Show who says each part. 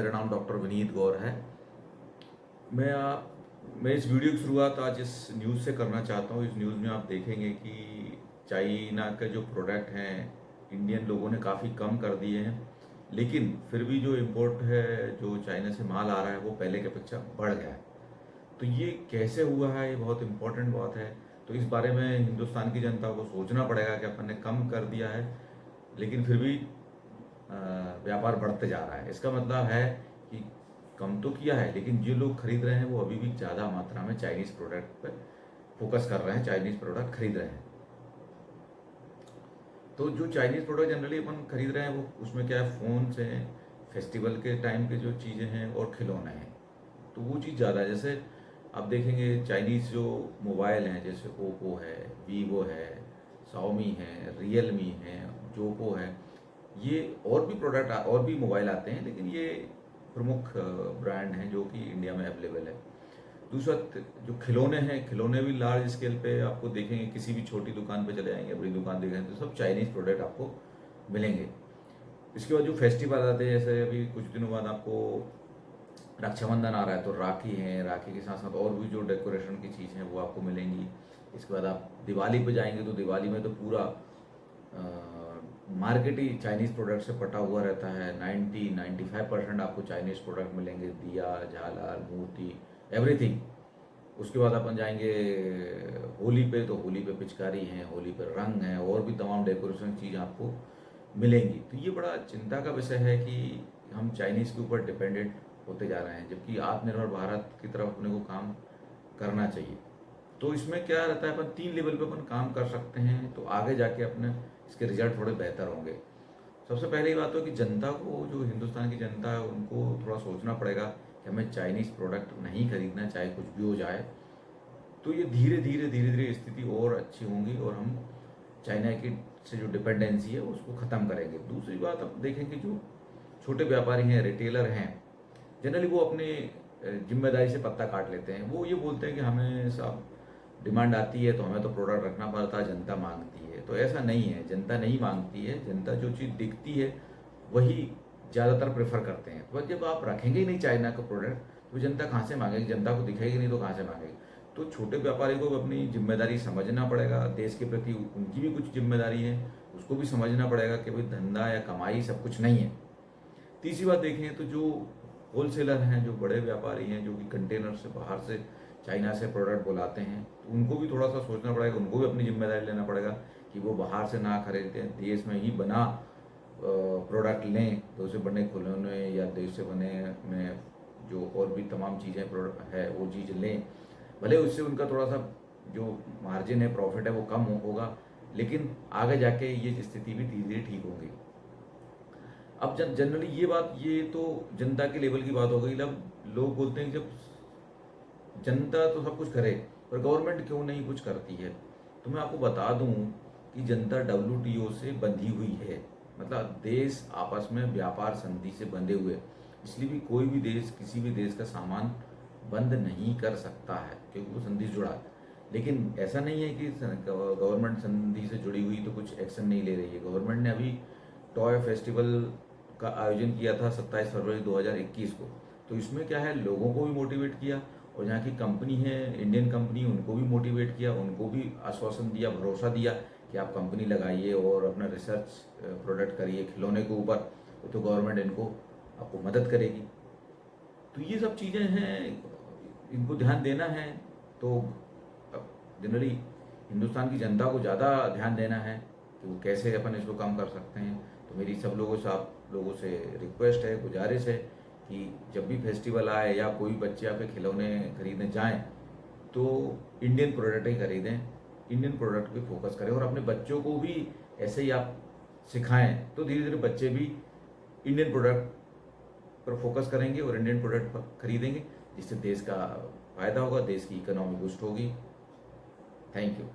Speaker 1: मेरा नाम डॉक्टर विनीत गौर है। मैं मैं इस वीडियो की शुरुआत आज इस न्यूज़ से करना चाहता हूँ। इस न्यूज़ में आप देखेंगे कि चाइना के जो प्रोडक्ट हैं इंडियन लोगों ने काफ़ी कम कर दिए हैं, लेकिन फिर भी जो इम्पोर्ट है, जो चाइना से माल आ रहा है, वो पहले की अपेक्षा बढ़ गया है। तो ये कैसे हुआ है, ये बहुत इम्पोर्टेंट बात है। तो इस बारे में हिंदुस्तान की जनता को सोचना पड़ेगा कि अपन ने कम कर दिया है, लेकिन फिर भी व्यापार बढ़ते जा रहा है। इसका मतलब है कि कम तो किया है, लेकिन जो लोग खरीद रहे हैं वो अभी भी ज़्यादा मात्रा में चाइनीज़ प्रोडक्ट पर फोकस कर रहे हैं, चाइनीज़ प्रोडक्ट खरीद रहे हैं। तो जो चाइनीज़ प्रोडक्ट जनरली अपन खरीद रहे हैं वो उसमें क्या है, फ़ोन्स हैं, फेस्टिवल के टाइम के जो चीज़ें हैं और खिलौने हैं। तो वो चीज़ ज़्यादा है। जैसे आप देखेंगे चाइनीज़ जो मोबाइल हैं, जैसे ओप्पो है, वीवो है, शाओमी है, रियलमी है, जोको है, ये और भी प्रोडक्ट और भी मोबाइल आते हैं, लेकिन ये प्रमुख ब्रांड हैं जो कि इंडिया में अवेलेबल है। दूसरा जो खिलौने हैं, खिलौने भी लार्ज स्केल पे आपको देखेंगे, किसी भी छोटी दुकान पे चले जाएंगे, बड़ी दुकान देखेंगे तो सब चाइनीज़ प्रोडक्ट आपको मिलेंगे। इसके बाद जो फेस्टिवल आते हैं, जैसे अभी कुछ दिनों बाद आपको रक्षाबंधन आ रहा है, तो राखी है, राखी के साथ साथ और भी जो डेकोरेशन की चीज़ हैं वो आपको मिलेंगी। इसके बाद आप दिवाली पे जाएंगे तो दिवाली में तो पूरा मार्केट ही चाइनीज़ प्रोडक्ट से पटा हुआ रहता है। 90-95% आपको चाइनीज़ प्रोडक्ट मिलेंगे, दिया, झालर, मूर्ति, एवरीथिंग। उसके बाद अपन जाएंगे होली पे, तो होली पे पिचकारी हैं, होली पे रंग हैं, और भी तमाम डेकोरेशन चीज़ आपको मिलेंगी। तो ये बड़ा चिंता का विषय है कि हम चाइनीज़ के ऊपर डिपेंडेंट होते जा रहे हैं, जबकि आत्मनिर्भर भारत की तरफ अपने को काम करना चाहिए। तो इसमें क्या रहता है, अपन 3 लेवल पे अपन काम कर सकते हैं, तो आगे जाके अपने इसके रिजल्ट थोड़े बेहतर होंगे। सबसे पहले ये बात हो कि जनता को, जो हिंदुस्तान की जनता है, उनको थोड़ा सोचना पड़ेगा कि हमें चाइनीज़ प्रोडक्ट नहीं खरीदना, चाहे कुछ भी हो जाए। तो ये धीरे धीरे स्थिति और अच्छी होंगी और हम चाइना की से जो डिपेंडेंसी है उसको ख़त्म करेंगे। दूसरी बात, आप देखेंगे जो छोटे व्यापारी हैं, रिटेलर हैं, जनरली वो अपने जिम्मेदारी से पत्ता काट लेते हैं। वो ये बोलते हैं कि हमें सब डिमांड आती है तो हमें तो प्रोडक्ट रखना पड़ता है, जनता मांगती है। तो ऐसा नहीं है, जनता नहीं मांगती है। जनता जो चीज़ दिखती है वही ज़्यादातर प्रेफर करते हैं। तो जब आप रखेंगे ही नहीं चाइना का प्रोडक्ट, तो जनता कहाँ से मांगेगी? जनता को दिखेगी नहीं तो कहाँ से मांगेगी? तो छोटे व्यापारी को अपनी जिम्मेदारी समझना पड़ेगा, देश के प्रति उनकी भी कुछ जिम्मेदारी है, उसको भी समझना पड़ेगा कि भाई धंधा या कमाई सब कुछ नहीं है। तीसरी बात देखें तो जो होलसेलर हैं, जो बड़े व्यापारी हैं, जो कि कंटेनर से बाहर से चाइना से प्रोडक्ट बुलाते हैं, तो उनको भी थोड़ा सा सोचना पड़ेगा, उनको भी अपनी जिम्मेदारी लेना पड़ेगा कि वो बाहर से ना खरीदें, देश में ही बना प्रोडक्ट लें। तो उसे बने खिलौने या देश से बने में जो और भी तमाम चीज़ें प्रोडक्ट है वो चीज़ लें। भले उससे उनका थोड़ा सा जो मार्जिन है, प्रॉफिट है, वो कम होगा, लेकिन आगे जाके ये स्थिति भी धीरे धीरे ठीक होगी। अब जनरली ये बात, ये तो जनता के लेवल की बात हो गई। अब लोग बोलते हैं कि जब जनता तो सब कुछ करे, पर गवर्नमेंट क्यों नहीं कुछ करती है? तो मैं आपको बता दूं कि जनता WTO से बंधी हुई है। मतलब देश आपस में व्यापार संधि से बंधे हुए, इसलिए भी कोई भी देश किसी भी देश का सामान बंद नहीं कर सकता है, क्योंकि वो संधि से जुड़ा है। लेकिन ऐसा नहीं है कि गवर्नमेंट संधि से जुड़ी हुई तो कुछ एक्शन नहीं ले रही है। गवर्नमेंट ने अभी टॉय फेस्टिवल का आयोजन किया था 27 फरवरी 2021 को। तो इसमें क्या है, लोगों को भी मोटिवेट किया, और यहाँ की कंपनी है, इंडियन कंपनी, उनको भी मोटिवेट किया, उनको भी आश्वासन दिया, भरोसा दिया कि आप कंपनी लगाइए और अपना रिसर्च प्रोडक्ट करिए खिलौने के ऊपर, तो गवर्नमेंट इनको आपको मदद करेगी। तो ये सब चीज़ें हैं, इनको ध्यान देना है। तो जनरली हिंदुस्तान की जनता को ज़्यादा ध्यान देना है कि वो कैसे अपन इसको कम कर सकते हैं। तो मेरी सब लोगों से, आप लोगों से रिक्वेस्ट है, गुजारिश है कि जब भी फेस्टिवल आए या कोई बच्चे आपके खिलौने खरीदने जाएं, तो इंडियन प्रोडक्ट ही खरीदें, इंडियन प्रोडक्ट पे फोकस करें, और अपने बच्चों को भी ऐसे ही आप सिखाएं, तो धीरे धीरे बच्चे भी इंडियन प्रोडक्ट पर फोकस करेंगे और इंडियन प्रोडक्ट खरीदेंगे, जिससे देश का फायदा होगा, देश की इकोनॉमी बूस्ट होगी। Thank you.